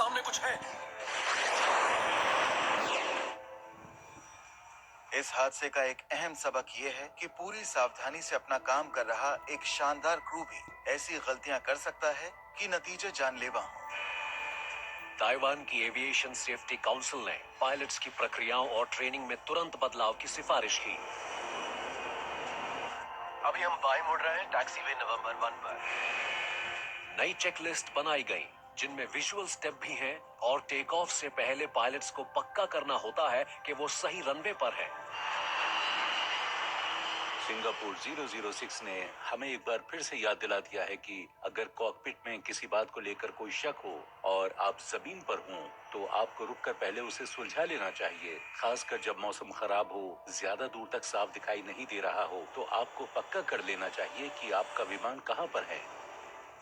सामने कुछ है। इस हादसे का एक अहम सबक ये है कि पूरी सावधानी से अपना काम कर रहा एक शानदार क्रू भी ऐसी गलतियां कर सकता है कि नतीजे जानलेवा हों। ताइवान की एविएशन सेफ्टी काउंसिल ने पायलट्स की प्रक्रियाओं और ट्रेनिंग में तुरंत बदलाव की सिफारिश की। अभी हम बाएं मुड़ रहे हैं टैक्सीवे नवंबर 1 पर। नई चेकलिस्ट बनाई गई जिनमें विजुअल स्टेप भी हैं और टेक ऑफ से पहले पायलट्स को पक्का करना होता है कि वो सही रनवे पर हैं। सिंगापुर 006 ने हमें एक बार फिर से याद दिला दिया है कि अगर कॉकपिट में किसी बात को लेकर कोई शक हो और आप जमीन पर हों तो आपको रुककर पहले उसे सुलझा लेना चाहिए। खासकर जब मौसम खराब हो, ज्यादा दूर तक साफ दिखाई नहीं दे रहा हो तो आपको पक्का कर लेना चाहिए कि आपका विमान कहां पर है।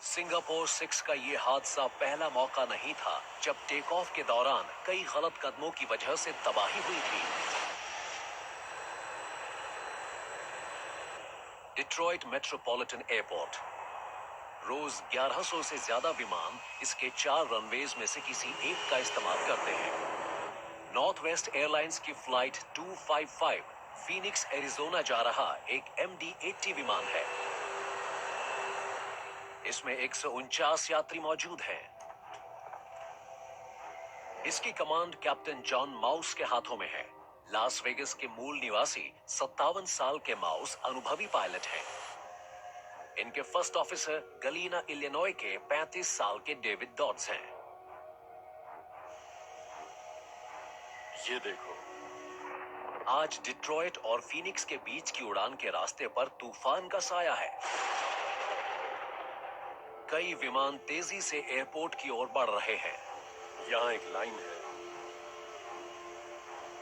सिंगापुर 6 का ये हादसा पहला मौका नहीं था जब टेक ऑफ के दौरान कई गलत कदमों की वजह से तबाही हुई थी। Detroit metropolitan airport. रोज 1100 से ज्यादा विमान इसके 4 रनवेज में से किसी एक का इस्तेमाल करते हैं। नॉर्थ वेस्ट एयरलाइंस की फ्लाइट 255 फीनिक्स एरिजोना जा रहा एक MD-80 विमान है। इसमें 149 यात्री मौजूद हैं। इसकी कमांड कैप्टन जॉन माउस के हाथों में है। लास वेगस के मूल निवासी 57 साल के माउस अनुभवी पायलट हैं। इनके फर्स्ट ऑफिसर गलीना इलिनॉय के 35 साल के डेविड डॉड्स हैं। ये देखो, आज डिट्रॉइट और फीनिक्स के बीच की उड़ान के रास्ते पर तूफान का साया है। कई विमान तेजी से एयरपोर्ट की ओर बढ़ रहे हैं। यहाँ एक लाइन है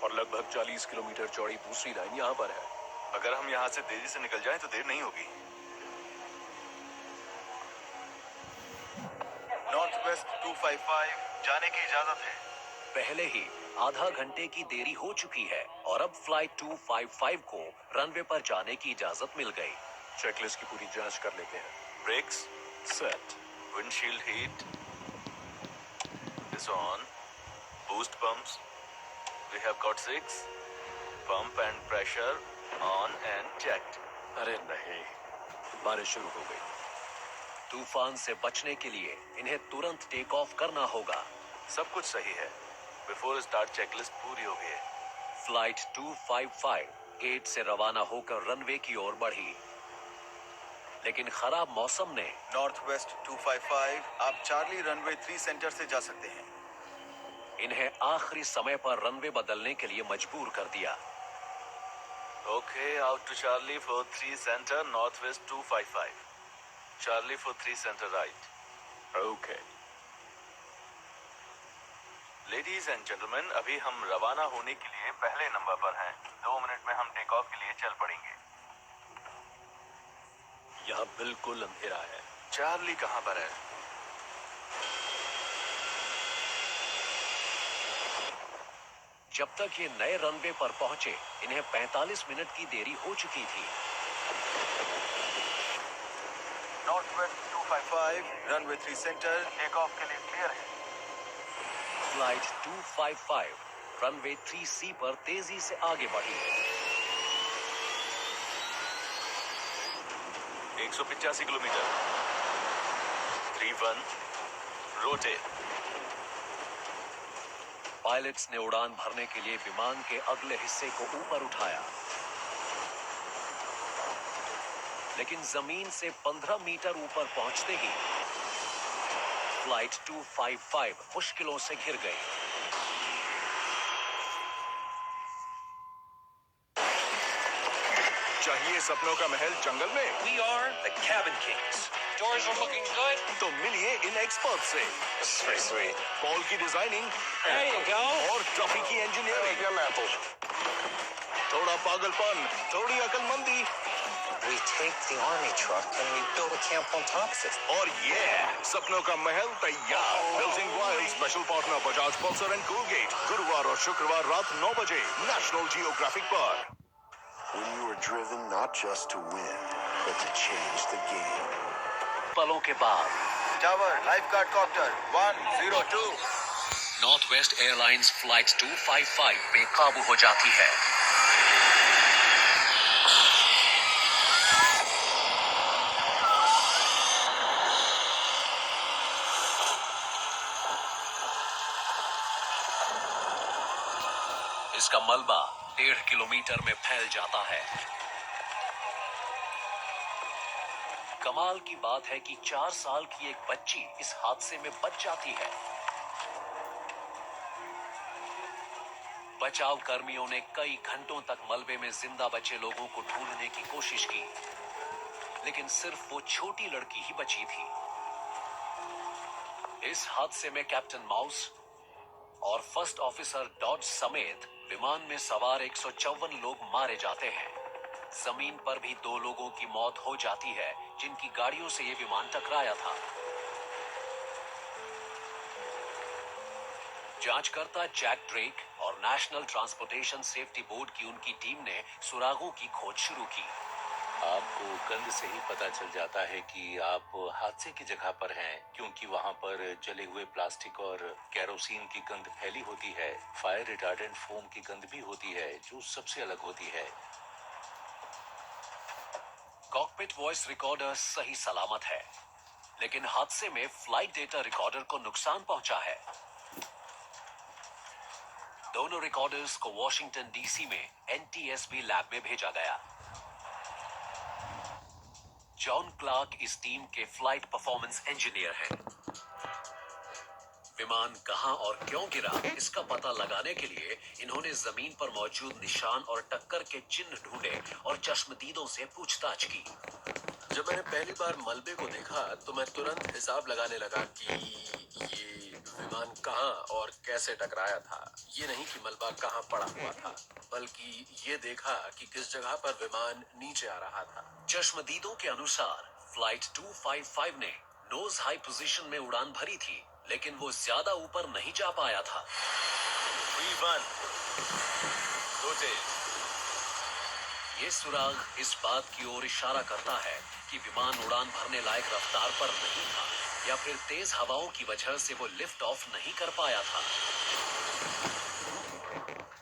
और लगभग 40 किलोमीटर चौड़ी दूसरी लाइन यहाँ पर है। अगर हम यहाँ से तेजी से निकल जाएं तो देर नहीं होगी। नॉर्थ वेस्ट 255 जाने की इजाजत है। पहले ही आधा घंटे की देरी हो चुकी है और अब फ्लाइट 255 को रनवे पर जाने की इजाजत मिल गई। चेकलिस्ट की पूरी जांच कर लेते हैं। Brakes set, windshield heat is on, boost pumps we have got 6, pump and pressure on and checked। अरे नहीं, बारिश शुरू हो गई। तूफान से बचने के लिए इन्हें तुरंत टेक ऑफ करना होगा। सब कुछ सही है। बिफोर स्टार्ट चेकलिस्ट पूरी हो गई है। फ्लाइट 255 गेट से रवाना होकर रनवे की ओर बढ़ी, लेकिन खराब मौसम ने नॉर्थ वेस्ट 255 आप चार्ली रनवे 3 सेंटर से जा सकते हैं। इन्हें आखिरी समय पर रनवे बदलने के लिए मजबूर कर दिया। Okay, out to Charlie four 3 centre north west 255। Charlie four 3 centre right. Okay. Ladies and gentleman, अभी हम रवाना होने के लिए पहले नंबर पर हैं। 2 मिनट में हम टेक ऑफ के लिए चल पड़ेंगे। यहाँ बिल्कुल अंधेरा है। चार्ली कहाँ पर है? जब तक ये नए रनवे पर पहुंचे इन्हें 45 मिनट की देरी हो चुकी थी। North west 255 runway 3 centre take off के लिए क्लियर है। फ्लाइट 255 रनवे 3C पर तेजी से आगे बढ़ी। 185 किलोमीटर। 31 रोटेट। पायलट्स ने उड़ान भरने के लिए विमान के अगले हिस्से को ऊपर उठाया, लेकिन जमीन से 15 मीटर ऊपर पहुंचते ही फ्लाइट 255 मुश्किलों से घिर गई। चाहिए सपनों का महल जंगल में? We are the Cabin Kings. Doors are looking good. तो मिलिए इन एक्सपर्ट से। This is very sweet. Paul की डिजाइनिंग There you go. और टॉफी की इंजीनियरिंग। थोड़ा पागलपन, थोड़ी अकलमंदी We take the army truck and we build a camp on top of it. और ये सपनों का महल तैयार। Building wild special partner Bajaj Pulsar and Colgate. गुरुवार और शुक्रवार रात 9 बजे नेशनल जियोग्राफिक पर। When you are driven not just to win, but to change the game. पलों के बाद tower life guard copter 102 north west airlines flight 255 बेकाबू हो जाती है। इसका मलबा 1.5 किलोमीटर में फैल जाता है। कमाल की बात है कि 4 साल की एक बच्ची इस हादसे में बच जाती है। बचाव कर्मियों ने कई घंटों तक मलबे में जिंदा बचे लोगों को ढूंढने की कोशिश की, लेकिन सिर्फ वो छोटी लड़की ही बची थी। इस हादसे में कैप्टन माउस और फर्स्ट ऑफिसर डॉज समेत विमान में सवार 154 लोग मारे जाते हैं। जमीन पर भी 2 लोगों की मौत हो जाती है, जिनकी गाड़ियों से ये विमान टकराया था। जांचकर्ता जैक ड्रेक और नेशनल ट्रांसपोर्टेशन सेफ्टी बोर्ड की उनकी टीम ने सुरागों की खोज शुरू की। आपको गंध से ही पता चल जाता है कि आप हादसे की जगह पर हैं, क्योंकि वहां पर जले हुए प्लास्टिक और केरोसिन की गंध फैली होती है। फायर रिटार्डेंट फोम की गंध भी होती है, जो सबसे अलग होती है। कॉकपिट वॉइस रिकॉर्डर सही सलामत है, लेकिन हादसे में फ्लाइट डेटा रिकॉर्डर को नुकसान पहुंचा है। दोनों रिकॉर्डर्स को वॉशिंगटन डीसी में एनटीएसबी लैब में भेजा गया। जॉन क्लार्क इस टीम के फ्लाइट परफॉर्मेंस इंजीनियर हैं। विमान कहां और क्यों गिरा, इसका पता लगाने के लिए इन्होंने जमीन पर मौजूद निशान और टक्कर के चिन्ह ढूंढे और चश्मदीदों से पूछताछ की। जब मैंने पहली बार मलबे को देखा तो मैं तुरंत हिसाब लगाने लगा कि ये विमान कहां और कैसे टकराया था। ये नहीं कि मलबा कहां पड़ा हुआ था, बल्कि ये देखा कि किस जगह पर विमान नीचे आ रहा था। चश्मदीदों के अनुसार फ्लाइट 255 ने नोज हाई पोजीशन में उड़ान भरी थी, लेकिन वो ज्यादा ऊपर नहीं जा पाया था। ये सुराग इस बात की ओर इशारा करता है कि विमान उड़ान भरने लायक रफ्तार पर नहीं था, या फिर तेज हवाओं की वजह से वो लिफ्ट ऑफ नहीं कर पाया था।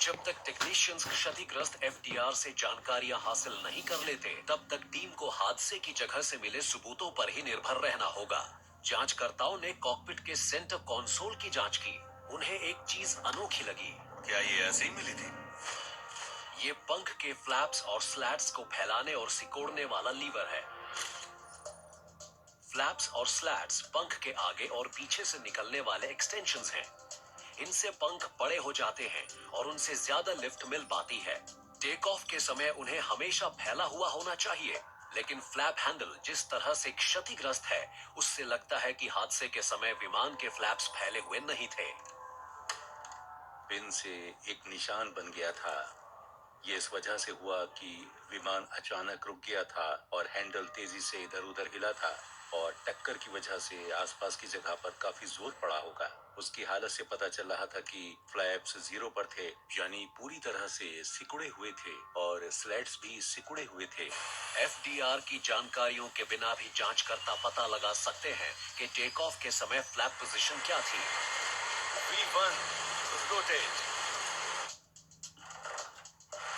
जब तक टेक्नीशियंस क्षतिग्रस्त एफडीआर से जानकारियां हासिल नहीं कर लेते, तब तक टीम को हादसे की जगह से मिले सबूतों पर ही निर्भर रहना होगा। जांचकर्ताओं ने कॉकपिट के सेंटर कंसोल की जांच की। उन्हें एक चीज अनोखी लगी। क्या ये ऐसे ही मिली थी? ये पंख के फ्लैप्स और स्लैट्स को फैलाने और सिकोड़ने वाला लीवर है। फ्लैप्स और स्लैट्स पंख के आगे और पीछे से निकलने वाले एक्सटेंशंस हैं। इनसे पंख बड़े हो जाते हैं और उनसे ज्यादा लिफ्ट मिल पाती है। टेक ऑफ के समय उन्हें हमेशा फैला हुआ होना चाहिए, लेकिन फ्लैप हैंडल जिस तरह से क्षतिग्रस्त है, उससे लगता है कि हादसे के समय विमान के फ्लैप्स फैले हुए नहीं थे। पिन से एक निशान बन गया था। ये इस वजह से हुआ कि विमान अचानक रुक गया था और हैंडल तेजी से इधर उधर हिला था, और टक्कर की वजह से आसपास की जगह पर काफी जोर पड़ा होगा। उसकी हालत से पता चल रहा था कि फ्लैप्स 0 पर थे, यानी पूरी तरह से सिकुड़े हुए थे, और स्लैट्स भी सिकुड़े हुए थे। एफडीआर की जानकारियों के बिना भी जांचकर्ता पता लगा सकते हैं कि टेक ऑफ के समय फ्लैप पोजीशन क्या थी।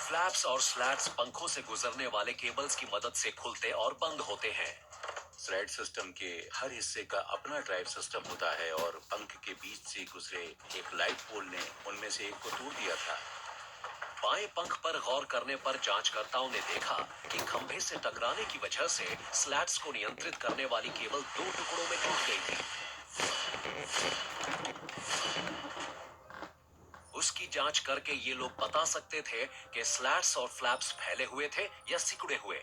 फ्लैप्स और स्लैट्स पंखों से गुजरने वाले केबल्स की मदद से खुलते और बंद होते हैं। स्लैट सिस्टम के हर हिस्से का अपना ड्राइव सिस्टम होता है, और पंख के बीच से गुजरे एक लाइट पोल ने उनमें से एक को तोड़ दिया था। बाएं पंख पर गौर करने पर जांचकर्ताओं ने देखा कि खंभे से टकराने की वजह से स्लैट्स को नियंत्रित करने वाली केबल 2 टुकड़ों में टूट गई थी। उसकी जांच करके ये लोग बता सकते थे कि स्लैट्स और फ्लैप्स फैले हुए थे या सिकुड़े हुए।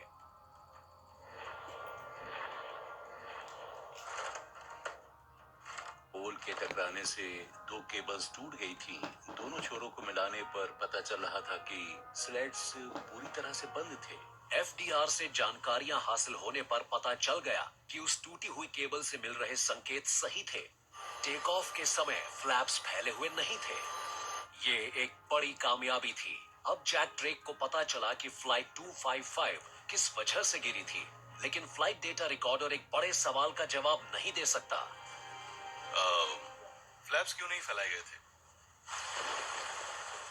पोल के टकराने से 2 केबल्स टूट गई थी। दोनों छोरों को मिलाने पर पता चल रहा था कि स्लैट्स पूरी तरह से बंद थे। एफडीआर से जानकारियां हासिल होने पर पता चल गया कि उस टूटी हुई केबल से मिल रहे संकेत सही थे। टेक ऑफ के समय फ्लैप्स फैले हुए नहीं थे। ये एक बड़ी कामयाबी थी। अब जैक ड्रेक को पता चला कि फ्लाइट 255 किस वजह से गिरी थी, लेकिन फ्लाइट डेटा रिकॉर्डर एक बड़े सवाल का जवाब नहीं दे सकता। फ्लैप्स क्यों नहीं फैलाए गए थे?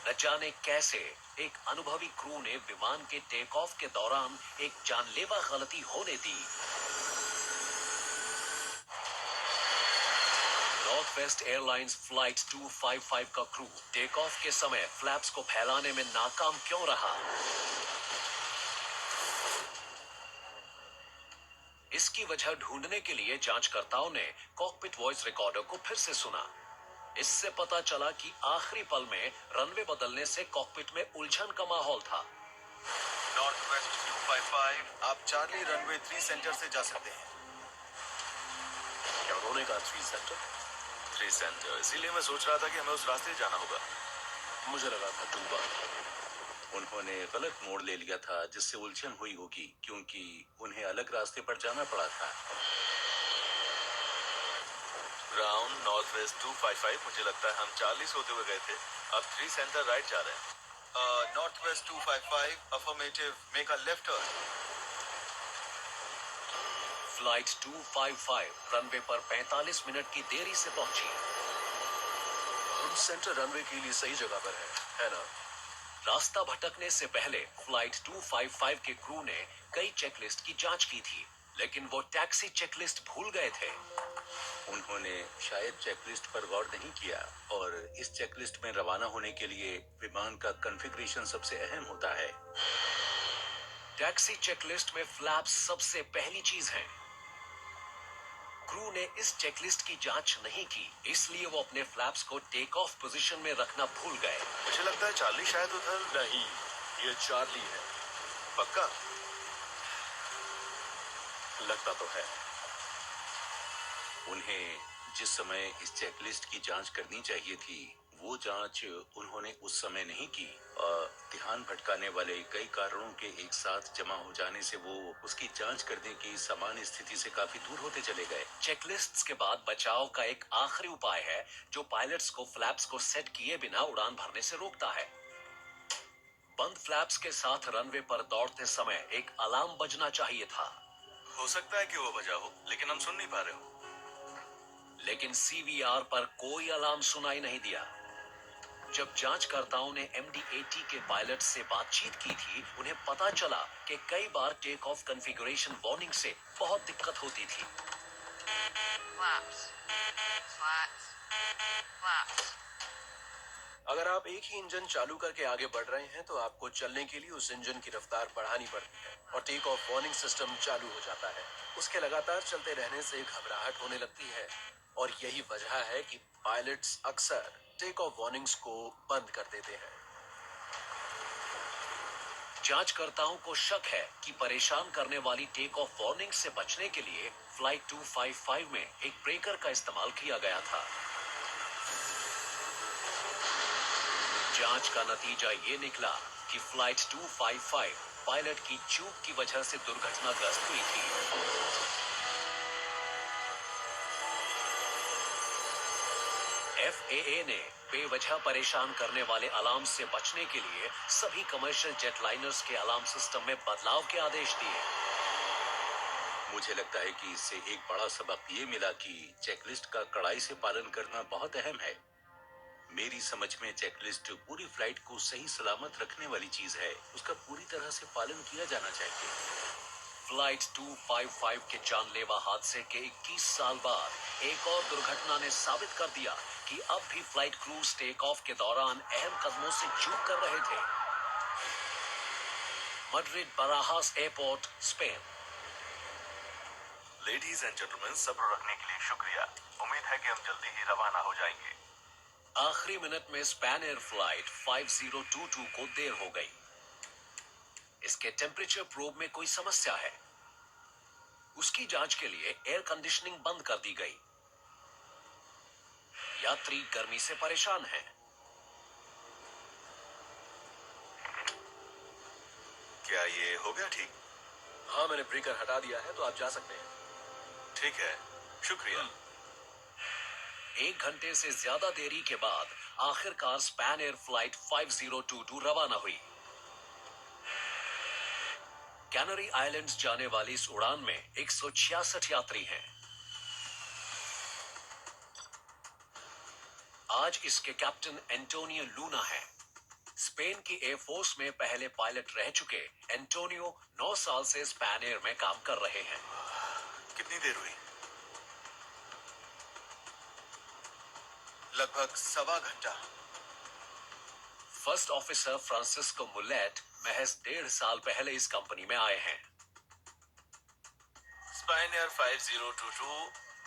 न जाने कैसे एक अनुभवी क्रू ने विमान के टेक ऑफ के दौरान एक जानलेवा गलती होने दी। नॉर्थ वेस्ट एयरलाइंस फ्लाइट 255 का क्रू टेक ऑफ के समय फ्लैप्स को फैलाने में नाकाम क्यों रहा? इसकी वजह ढूंढने के लिए जांचकर्ताओं ने कॉकपिट वॉइस रिकॉर्डर को फिर से सुना। इससे पता चला कि आखिरी पल में रनवे बदलने से कॉकपिट में उलझन का माहौल था। नॉर्थ वेस्ट 255, आप चार्ली रनवे 3 सेंटर से जा सकते हैं। क्या उन्होंने कहा 3 सेंटर? 3 सेंटर, इसीलिए मैं सोच रहा था कि हमें उस रास्ते से जाना होगा। मुझे लगा था 2 बार। उन्होंने गलत मोड़ ले लिया था, जिससे उलझन हुई होगी, क्योंकि उन्हें अलग रास्ते पर जाना पड़ा था। ग्राउंड नॉर्थ वेस्ट 255, मुझे लगता है हम चार्ली से होते हुए गए थे, अब 3 सेंटर राइट जा रहे हैं। North west 255, affirmative, make a left turn. Flight 255 runway पर 45 मिनट की देरी से पहुंची। हम सेंटर रनवे के लिए सही जगह पर है ना? रास्ता भटकने से पहले फ्लाइट 255 के क्रू ने कई चेकलिस्ट की जांच की थी, लेकिन वो टैक्सी चेकलिस्ट भूल गए थे। उन्होंने शायद चेकलिस्ट पर गौर नहीं किया, और इस चेकलिस्ट में रवाना होने के लिए विमान का कॉन्फ़िगरेशन सबसे अहम होता है। टैक्सी चेकलिस्ट में फ्लैप्स सबसे पहली चीज है। क्रू ने इस चेकलिस्ट की जांच नहीं की, इसलिए वो अपने फ्लैप्स को टेक ऑफ पोजीशन में रखना भूल गए। मुझे लगता है चार्ली शायद उधर। नहीं, ये चार्ली है। पक्का? लगता तो है। उन्हें जिस समय इस चेकलिस्ट की जांच करनी चाहिए थी, वो जांच उन्होंने उस समय नहीं की। ध्यान भटकाने वाले कई कारणों के एक साथ जमा हो जाने से वो उसकी जांच करने की सामान्य स्थिति से काफी दूर होते चले गए। चेकलिस्ट्स के बाद बचाव का एक आखिरी उपाय है, जो पायलट्स को फ्लैप्स को सेट किए बिना उड़ान भरने से रोकता है। बंद फ्लैप्स के साथ रनवे पर दौड़ते समय एक अलार्म बजना चाहिए था। हो सकता है कि वो बजा हो, लेकिन हम सुन नहीं पा रहे हो। लेकिन सीवीआर पर कोई अलार्म सुनाई नहीं दिया। जब जांचकर्ताओं ने MD-80 के पायलट से बातचीत की थी, उन्हें पता चला कि कई बार टेक ऑफ कॉन्फ़िगरेशन वार्निंग से बहुत दिक्कत होती थी। Flaps. Slats. Flaps. अगर आप एक ही इंजन चालू करके आगे बढ़ रहे हैं तो आपको चलने के लिए उस इंजन की रफ्तार बढ़ानी पड़ती है और टेक ऑफ वार्निंग सिस्टम चालू हो जाता है। उसके लगातार चलते रहने से घबराहट होने लगती है, और यही वजह है कि पायलट्स अक्सर टेक ऑफ वार्निंग्स को बंद कर देते हैं। जांचकर्ताओं को शक है कि परेशान करने वाली टेक ऑफ वार्निंग से बचने के लिए फ्लाइट 255 में एक ब्रेकर का इस्तेमाल किया गया था। जांच का नतीजा ये निकला कि फ्लाइट 255 पायलट की चूक की वजह से दुर्घटनाग्रस्त हुई थी। FAA ने बेवजह परेशान करने वाले अलार्म से बचने के लिए सभी कमर्शियल जेटलाइनर्स के अलार्म सिस्टम में बदलाव के आदेश दिए। मुझे लगता है कि इससे एक बड़ा सबक ये मिला कि चेकलिस्ट का कड़ाई से पालन करना बहुत अहम है। मेरी समझ में चेकलिस्ट पूरी फ्लाइट को सही सलामत रखने वाली चीज है, उसका पूरी तरह से पालन किया जाना चाहिए। फ्लाइट 255 के जानलेवा हादसे के 21 साल बाद एक और दुर्घटना ने साबित कर दिया कि अब भी फ्लाइट क्रूज टेक ऑफ के दौरान अहम कदमों से चूक कर रहे थे। Madrid Barajas airport, Spain. Ladies and gentleman, सब्र रखने के लिए शुक्रिया। उम्मीद है कि हम जल्दी ही रवाना हो जाएंगे। आखिरी मिनट में स्पैन एयर फ्लाइट 5022 को देर हो गई। इसके टेम्परेचर प्रोब में कोई समस्या है। उसकी जांच के लिए एयर कंडीशनिंग बंद कर दी गई। यात्री गर्मी से परेशान हैं। क्या ये हो गया ठीक? हाँ, मैंने ब्रेकर हटा दिया है, तो आप जा सकते हैं। ठीक है, शुक्रिया। 1 घंटे से ज्यादा देरी के बाद आखिरकार स्पैन एयर फ्लाइट 5022 रवाना हुई। कैनरी आइलैंड्स जाने वाली इस उड़ान में 166 यात्री हैं। आज इसके कैप्टन एंटोनियो लूना हैं। स्पेन की एयरफोर्स में पहले पायलट रह चुके एंटोनियो 9 साल से स्पैन एयर में काम कर रहे हैं। कितनी देर हुई? लगभग 1.25 घंटा। फर्स्ट ऑफिसर फ्रांसिस्को मुलेट महज 1.5 साल पहले इस कंपनी में आए हैं। Spanair 5022,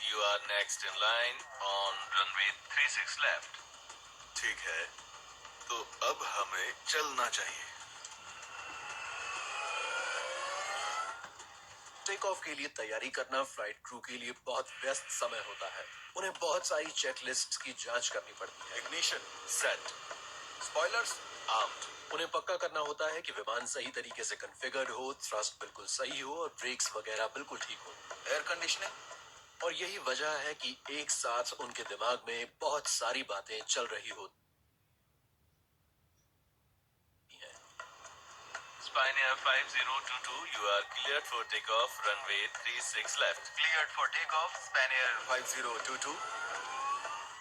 you are next in line on runway 36 left. ठीक है, तो अब हमें चलना चाहिए। टेक ऑफ के लिए तैयारी करना फ्लाइट क्रू के लिए बहुत व्यस्त समय होता है। उन्हें बहुत सारी चेकलिस्ट की जांच करनी पड़ती है। Ignition set. Spoilers armed. उन्हें पक्का करना होता है कि विमान सही तरीके से कॉन्फ़िगर्ड हो, थ्रस्ट बिल्कुल सही हो और ब्रेक्स वगैरह बिल्कुल ठीक हो। Air conditioning. और यही वजह है कि एक साथ उनके दिमाग में बहुत सारी बातें चल रही होती हैं। Spanair 5022, you are cleared for takeoff, runway 36 left. Cleared for takeoff, Spanair 5022.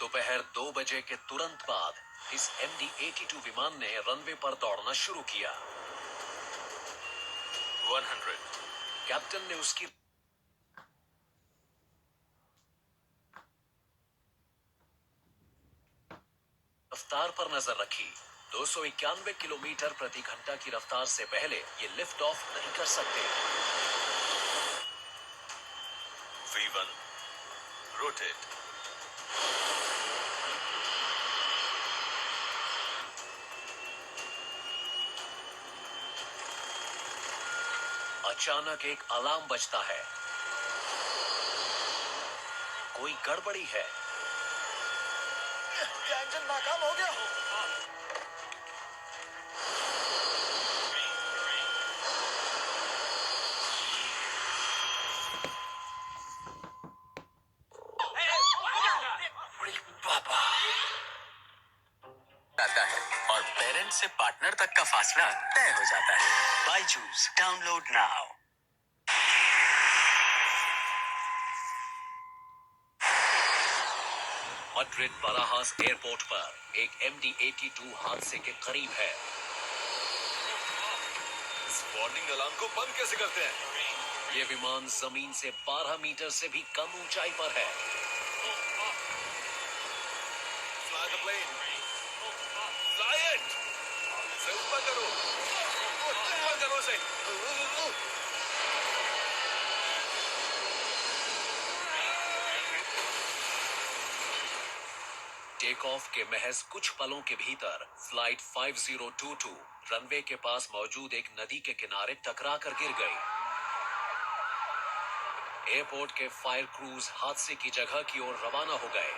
दोपहर 2 बजे के तुरंत बाद इस MD-82 विमान ने रनवे पर दौड़ना शुरू किया। 100. कैप्टन ने उसकी रफ्तार पर नजर रखी। 291 किलोमीटर प्रति घंटा की रफ्तार से पहले ये लिफ्ट ऑफ नहीं कर सकते। V1. Rotate. अचानक एक अलार्म बजता है। कोई गड़बड़ी है। इंजन नाकाम हो गया। जाता है और पेरेंट से पार्टनर तक का फासला तय हो जाता है। Byju's download now. Madrid Barajas airport पर एक MD-82 हादसे के करीब है। इस वार्निंग अलार्म को बंद कैसे करते हैं? ये विमान जमीन से 12 मीटर से भी कम ऊंचाई पर है। Fly the plane. Fly it. इसे ऊपर करो। ऊपर करो इसे। टेक ऑफ के महज कुछ पलों के भीतर फ्लाइट 5022 रनवे के पास मौजूद एक नदी के किनारे टकरा कर गिर गई। एयरपोर्ट के फायर क्रूज हादसे की जगह की ओर रवाना हो गए।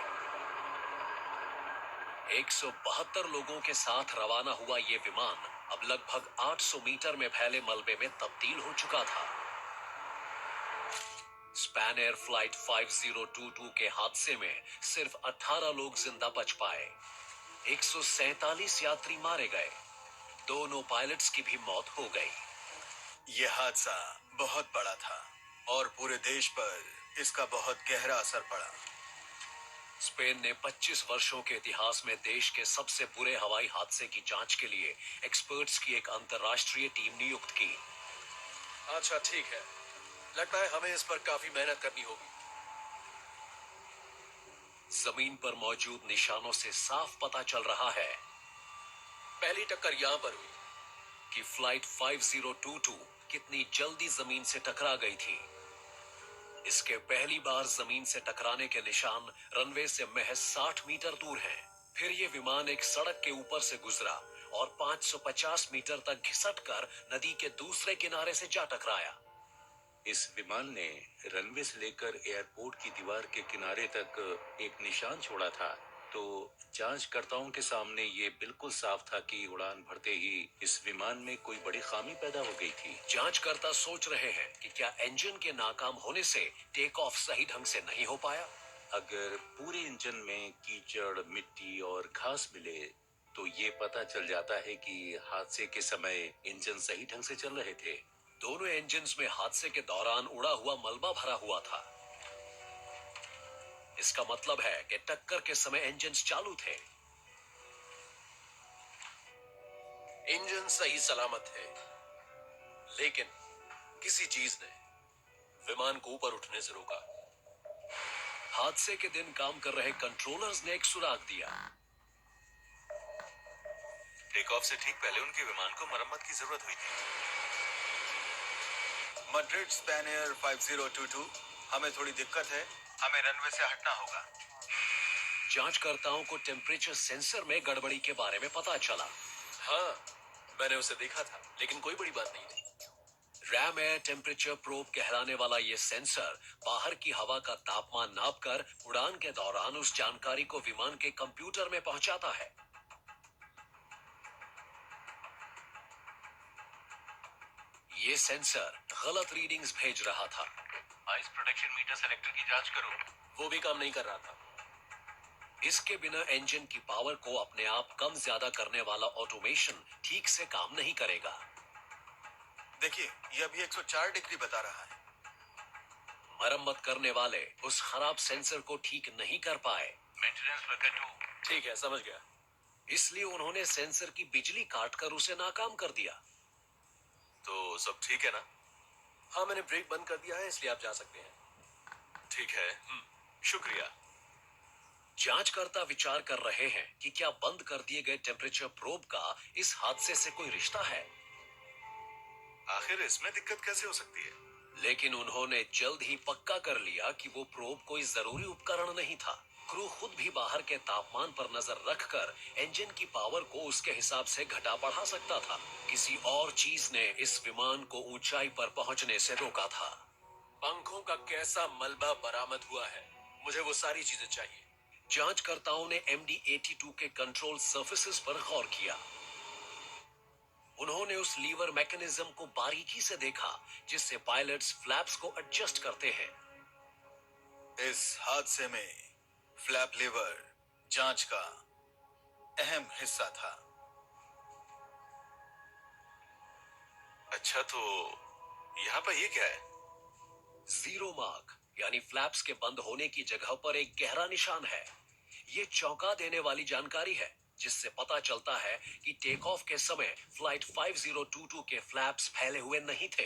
172 लोगों के साथ रवाना हुआ ये विमान अब लगभग 800 मीटर में फैले मलबे में तब्दील हो चुका था। स्पैन एयर फ्लाइट 5022 के हादसे में सिर्फ 18 लोग जिंदा बच पाए। 147 यात्री मारे गए। दोनों पायलट्स की भी मौत हो गई। यह हादसा बहुत बड़ा था और पूरे देश पर इसका बहुत गहरा असर पड़ा। स्पेन ने 25 वर्षों के इतिहास में देश के सबसे बुरे हवाई हादसे की जांच के लिए एक्सपर्ट्स की एक अंतर्राष्ट्रीय टीम नियुक्त की। अच्छा ठीक है, लगता है हमें इस पर काफी मेहनत करनी होगी। जमीन पर मौजूद निशानों से साफ पता चल रहा है पहली टक्कर यहां पर हुई कि फ्लाइट 5022 कितनी जल्दी जमीन से टकरा गई थी। इसके पहली बार जमीन से टकराने के निशान रनवे से महज 60 मीटर दूर हैं। फिर ये विमान एक सड़क के ऊपर से गुजरा और 550 मीटर तक घिसटकर नदी के दूसरे किनारे से जा टकराया। इस विमान ने रनवे से लेकर एयरपोर्ट की दीवार के किनारे तक एक निशान छोड़ा था, तो जांचकर्ताओं के सामने ये बिल्कुल साफ था कि उड़ान भरते ही इस विमान में कोई बड़ी खामी पैदा हो गई थी। जांचकर्ता सोच रहे हैं कि क्या इंजन के नाकाम होने से टेक ऑफ सही ढंग से नहीं हो पाया। अगर पूरे इंजन में कीचड़, मिट्टी और घास मिले तो ये पता चल जाता है कि हादसे के समय इंजन सही ढंग से चल रहे थे। दोनों इंजन्स में हादसे के दौरान उड़ा हुआ मलबा भरा हुआ था। इसका मतलब है कि टक्कर के समय इंजन्स चालू थे। इंजन सही सलामत है, लेकिन किसी चीज ने विमान को ऊपर उठने से रोका। हादसे के दिन काम कर रहे कंट्रोलर्स ने एक सुराग दिया। टेक ऑफ से ठीक पहले उनके विमान को मरम्मत की जरूरत हुई थी। मड्रिड स्पैनियर 5022, हमें थोड़ी दिक्कत है, हमें रनवे से हटना होगा। जांचकर्ताओं को टेम्परेचर सेंसर में गड़बड़ी के बारे में पता चला। हाँ, मैंने उसे देखा था, लेकिन कोई बड़ी बात नहीं थी। रैम एयर टेम्परेचर प्रोब कहलाने वाला यह सेंसर बाहर की हवा का तापमान नापकर उड़ान के दौरान उस जानकारी को विमान के कंप्यूटर में पहुंचाता है। ये सेंसर गलत रीडिंग्स भेज रहा था। आइस प्रोटेक्शन मीटर सेलेक्टर की जांच करो। वो भी काम नहीं कर रहा था। इसके बिना इंजन की पावर को अपने आप कम ज्यादा करने वाला ऑटोमेशन ठीक से काम नहीं करेगा। देखिए, ये अभी 104 डिग्री बता रहा है। मरम्मत करने वाले उस खराब सेंसर को ठीक नहीं कर पाए। Maintenance worker 2। ठीक है, समझ गया। इसलिए उन्होंने सेंसर की बिजली काटकर उसे नाकाम कर दिया। तो सब ठीक है ना? हाँ, मैंने ब्रेक बंद कर दिया है, इसलिए आप जा सकते हैं। ठीक है, शुक्रिया। जांचकर्ता विचार कर रहे हैं कि क्या बंद कर दिए गए टेम्परेचर प्रोब का इस हादसे से कोई रिश्ता है, आखिर इसमें दिक्कत कैसे हो सकती है? लेकिन उन्होंने जल्द ही पक्का कर लिया कि वो प्रोब कोई जरूरी उपकरण नहीं था। क्रू खुद भी बाहर के तापमान पर नजर रखकर इंजन की पावर को उसके हिसाब से घटा बढ़ा सकता था। किसी और चीज ने इस विमान को ऊंचाई पर पहुंचने से रोका था। पंखों का कैसा मलबा बरामद हुआ है, मुझे वो सारी चीजें चाहिए। जांचकर्ताओं ने MD-82 के कंट्रोल सर्फेसेस पर गौर किया। उन्होंने उस लीवर मैकेनिज्म को बारीकी से देखा जिससे पायलट्स फ्लैप्स को एडजस्ट करते हैं। इस हादसे में फ्लैप लीवर जांच का अहम हिस्सा था। अच्छा, तो यहाँ पर ये क्या है? जीरो मार्क यानी फ्लैप्स के बंद होने की जगह पर एक गहरा निशान है। ये चौंका देने वाली जानकारी है, जिससे पता चलता है कि टेक ऑफ के समय फ्लाइट 5022 के फ्लैप्स फैले हुए नहीं थे।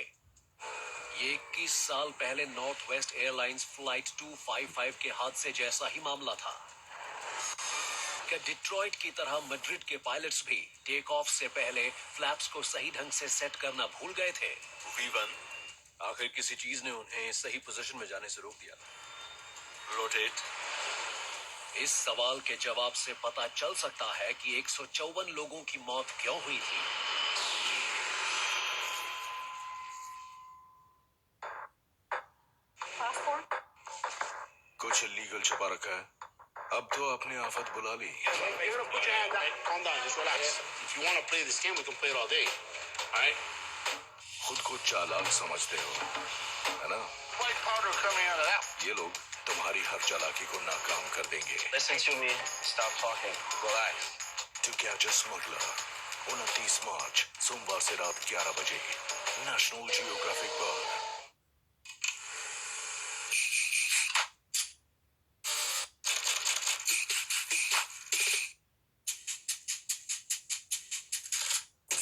ये 21 साल पहले नॉर्थ वेस्ट एयरलाइंस फ्लाइट 255 के हादसे जैसा ही मामला था। क्या डिट्रॉइट की तरह मैड्रिड के पायलट्स भी टेक ऑफ से पहले फ्लैप्स को सही ढंग से सेट करना भूल गए थे? V1 आखिर किसी चीज ने उन्हें सही पोजीशन में जाने से रोक दिया। रोटेट। इस सवाल के जवाब से पता चल सकता है कि 154 लोगों की मौत क्यों हुई थी। कुछ इलीगल छुपा रखा है। अब तो अपनी आफत बुला ली। Calm down, just relax. If you want to play this game, we can play it all day. All right? खुद को चालाक समझते हो, है ना? White powder coming out of that. ये लोग तुम्हारी हर चालाकी को नाकाम कर देंगे। Listen to me. Stop talking. Relax. To catch a smuggler, 29 मार्च सोमवार से रात 11 बजे नेशनल जियोग्राफिक पर।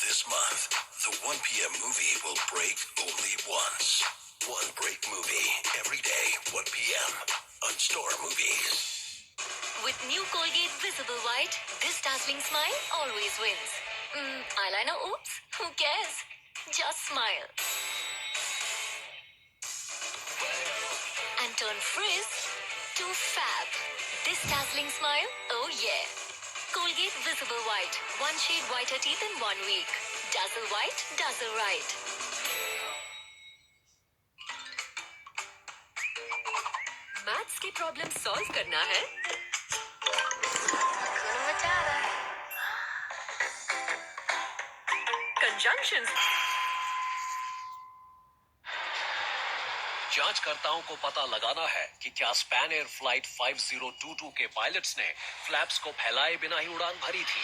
This month, the 1 p.m. movie will break only once. One great movie every day, 1 p.m. on Star Movies. With new Colgate Visible White, this dazzling smile always wins. Eyeliner, oops, who cares? Just smile. And turn frizz to fab. This dazzling smile, oh yeah. Colgate Visible White. One shade whiter teeth in 1 week. Dazzle white, dazzle right. Maths की problem solve करना है? Conjunction. जांचकर्ताओं को पता लगाना है कि क्या span air flight 5022 के पायलट्स ने फ्लैप्स को फैलाए बिना ही उड़ान भरी थी।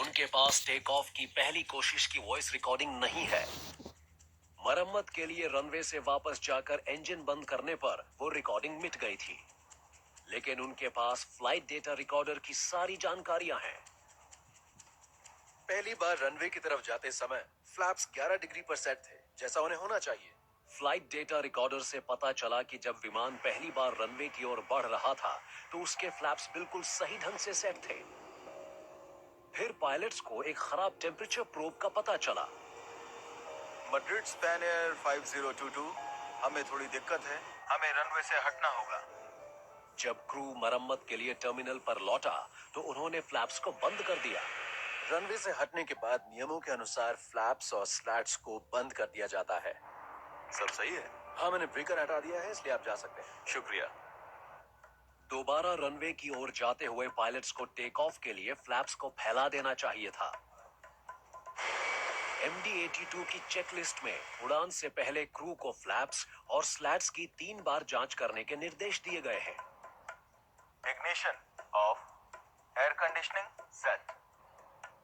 उनके पास टेक ऑफ की पहली कोशिश की वॉइस रिकॉर्डिंग नहीं है। मरम्मत के लिए रनवे से वापस जाकर इंजन बंद करने पर वो रिकॉर्डिंग मिट गई थी, लेकिन उनके पास फ्लाइट डेटा रिकॉर्डर की सारी जानकारियां हैं। पहली बार रनवे की तरफ जाते समय फ्लैप्स 11 डिग्री पर सेट थे, जैसा उन्हें होना चाहिए। फ्लाइट डेटा रिकॉर्डर से पता चला कि जब विमान पहली बार रनवे की ओर बढ़ रहा था तो उसके फ्लैप्स बिल्कुल सही ढंग से सेट थे। फिर पायलट्स को एक खराब टेम्परेचर प्रोब का पता चला। मड्रिड स्पैनियर 5022, हमें थोड़ी दिक्कत है, हमें रनवे से हटना होगा। जब क्रू मरम्मत के लिए टर्मिनल पर लौटा तो उन्होंने फ्लैप्स को बंद कर दिया। रनवे से हटने के बाद नियमों के अनुसार फ्लैप्स और स्लैट्स को बंद कर दिया जाता है। सब सही है? हाँ, मैंने ब्रेकर हटा दिया है, इसलिए आप जा सकते हैं। शुक्रिया। दोबारा रनवे की ओर जाते हुए पायलट्स को टेक ऑफ के लिए फ्लैप्स को फैला देना चाहिए था। MD-82 की चेकलिस्ट में उड़ान से पहले क्रू को फ्लैप्स और स्लैट्स की 3 बार जांच करने के निर्देश दिए गए हैं। Ignition off, air conditioning set.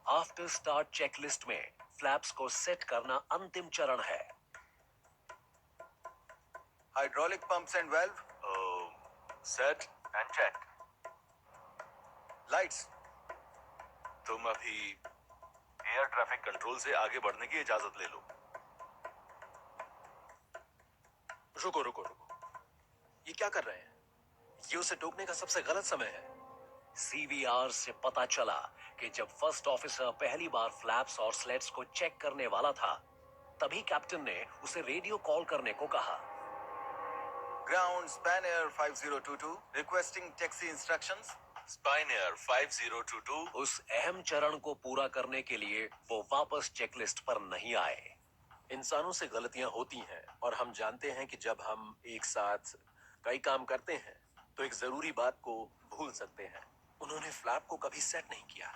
After start checklist में फ्लैप्स को सेट करना अंतिम चरण है। Hydraulic pumps and valve set and check. Lights. तुम अभी एयर ट्रैफिक कंट्रोल से आगे बढ़ने की इजाजत ले लो। रुको रुको रुको, ये क्या कर रहे हैं? ये उसे टोकने का सबसे गलत समय है। CVR से पता चला कि जब फर्स्ट ऑफिसर पहली बार फ्लैप्स और स्लेट्स को चेक करने वाला था, तभी कैप्टन ने उसे रेडियो कॉल करने को कहा। Ground Spanair 5022 requesting taxi instructions. Spanair 5022। उस अहम चरण को पूरा करने के लिए वो वापस चेकलिस्ट पर नहीं आए। इंसानों से गलतियां होती हैं और हम जानते हैं कि जब हम एक साथ कई काम करते हैं तो एक जरूरी बात को भूल सकते हैं। उन्होंने फ्लैप को कभी सेट नहीं किया।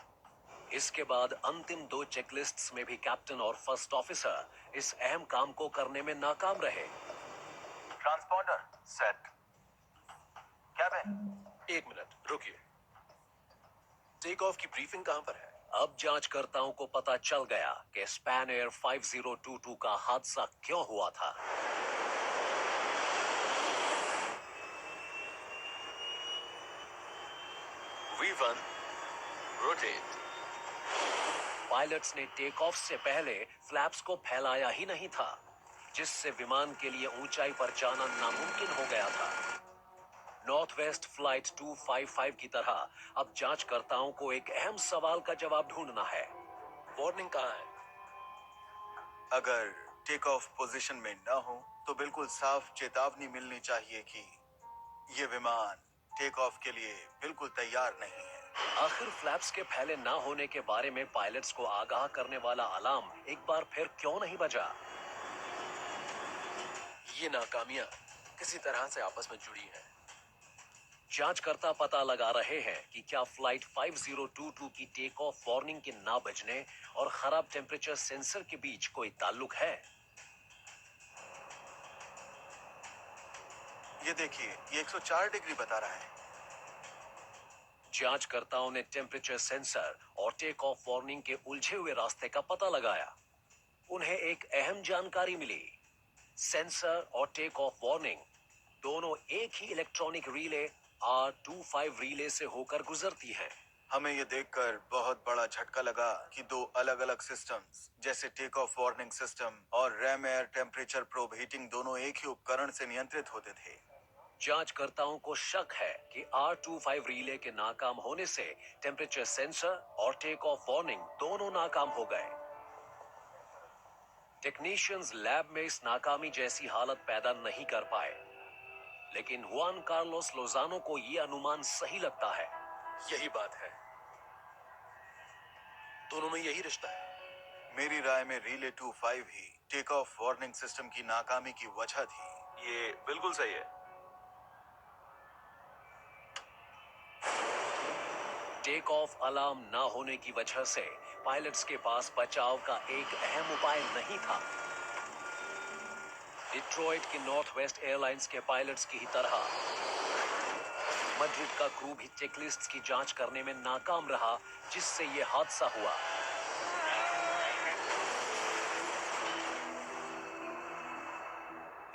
इसके बाद अंतिम 2 चेकलिस्ट्स में भी कैप्टन और फर्स्ट ऑफिसर इस अहम काम को करने में नाकाम रहे। Transponder set. कैबिन। 1 मिनट रुकिए, टेक ऑफ की ब्रीफिंग कहां पर है? अब जांचकर्ताओं को पता चल गया कि स्पैनियर 5022 का हादसा क्यों हुआ था। V1 rotate. पायलट्स ने टेक ऑफ से पहले फ्लैप्स को फैलाया ही नहीं था, जिससे विमान के लिए ऊंचाई पर जाना नामुमकिन हो गया था। नॉर्थ वेस्ट फ्लाइट 255 की तरह अब जांचकर्ताओं को एक अहम सवाल का जवाब ढूंढना है। वार्निंग कहां है? अगर टेक ऑफ पोजीशन में न हो तो बिल्कुल साफ चेतावनी मिलनी चाहिए कि ये विमान टेक ऑफ के लिए बिल्कुल तैयार नहीं है। आखिर फ्लैप्स के फैले ना होने के बारे में पायलट्स को आगाह करने वाला अलार्म एक बार फिर क्यों नहीं बजा? ये नाकामियां किसी तरह से आपस में जुड़ी हैं। जांचकर्ता पता लगा रहे हैं कि क्या फ्लाइट 5022 की टेक ऑफ वार्निंग के ना बजने और खराब टेम्परेचर सेंसर के बीच कोई ताल्लुक है। ये देखिए, ये 104 डिग्री बता रहा है। जांचकर्ताओं ने टेम्परेचर सेंसर और टेक ऑफ वार्निंग के उलझे हुए रास्ते का पता लगाया। उन्हें एक अहम जानकारी मिली। सेंसर और टेक ऑफ वार्निंग दोनों एक ही इलेक्ट्रॉनिक रिले R25 रिले से होकर गुजरती हैं। हमें ये देखकर बहुत बड़ा झटका लगा कि 2 अलग-अलग सिस्टम्स जैसे टेक ऑफ वार्निंग सिस्टम और RAM air temperature probe heating दोनों एक ही उपकरण से नियंत्रित होते थे। जांचकर्ताओं को शक है कि R25 रिले के नाकाम होने से टेम्परेचर सेंसर और टेक ऑफ वार्निंग दोनों नाकाम हो गए। टेक्नीशियंस लैब में इस नाकामी जैसी हालत पैदा नहीं कर पाए, लेकिन हुआन कार्लोस लोजानो को यह अनुमान सही लगता है। यही बात है, दोनों में यही रिश्ता है। मेरी राय में रिले 25 ही टेक ऑफ वार्निंग सिस्टम की नाकामी की वजह थी। ये बिल्कुल सही है। टेक ऑफ अलार्म ना होने की वजह से पायलट्स के पास बचाव का एक अहम उपाय नहीं था। डिट्रॉइट की नॉर्थ वेस्ट एयरलाइंस के पायलट्स की ही तरह मैड्रिड का क्रू भी चेकलिस्ट्स की जांच करने में नाकाम रहा, जिससे यह हादसा हुआ।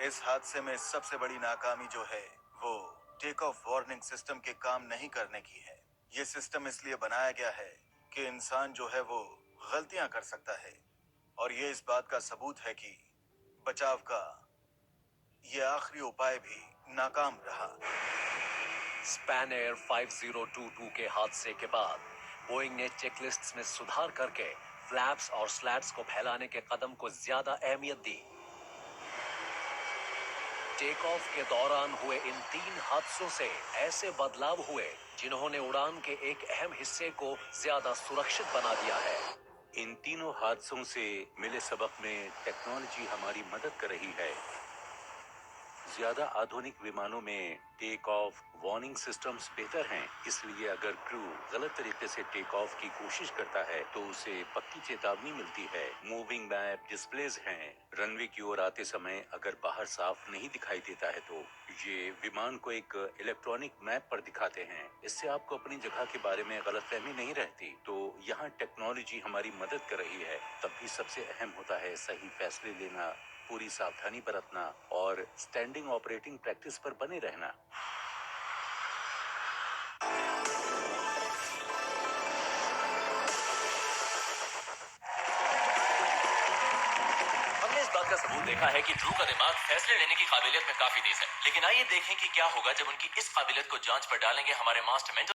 इस हादसे में सबसे बड़ी नाकामी जो है वो टेक ऑफ वार्निंग सिस्टम के काम नहीं करने की है। ये सिस्टम इसलिए बनाया गया है कि इंसान जो है वो गलतियां कर सकता है, और ये इस बात का सबूत है कि बचाव का ये आखिरी उपाय भी नाकाम रहा। स्पैन एयर 5022 के हादसे के बाद बोइंग ने चेकलिस्ट्स में सुधार करके फ्लैप्स और स्लैट्स को फैलाने के कदम को ज्यादा अहमियत दी। टेक ऑफ के दौरान हुए इन 3 हादसों से ऐसे बदलाव हुए जिन्होंने उड़ान के एक अहम हिस्से को ज्यादा सुरक्षित बना दिया है। इन तीनों हादसों से मिले सबक में टेक्नोलॉजी हमारी मदद कर रही है। ज्यादा आधुनिक विमानों में टेक ऑफ वार्निंग सिस्टम्स बेहतर हैं, इसलिए अगर क्रू गलत तरीके से टेक ऑफ की कोशिश करता है तो उसे पक्की चेतावनी मिलती है। मूविंग मैप डिस्प्लेज हैं। रनवे की ओर आते समय अगर बाहर साफ नहीं दिखाई देता है तो ये विमान को एक इलेक्ट्रॉनिक मैप पर दिखाते हैं। इससे आपको अपनी जगह के बारे में गलतफहमी नहीं रहती। तो यहाँ टेक्नोलॉजी हमारी मदद कर रही है। तब भी सबसे अहम होता है सही फैसले लेना, पूरी सावधानी बरतना और स्टैंडिंग ऑपरेटिंग प्रैक्टिस पर बने रहना। हमने इस बात का सबूत देखा है कि ड्रू का दिमाग फैसले लेने की काबिलियत में काफी तेज है। लेकिन आइए देखें कि क्या होगा जब उनकी इस काबिलियत को जांच पर डालेंगे हमारे मास्टर मेंटर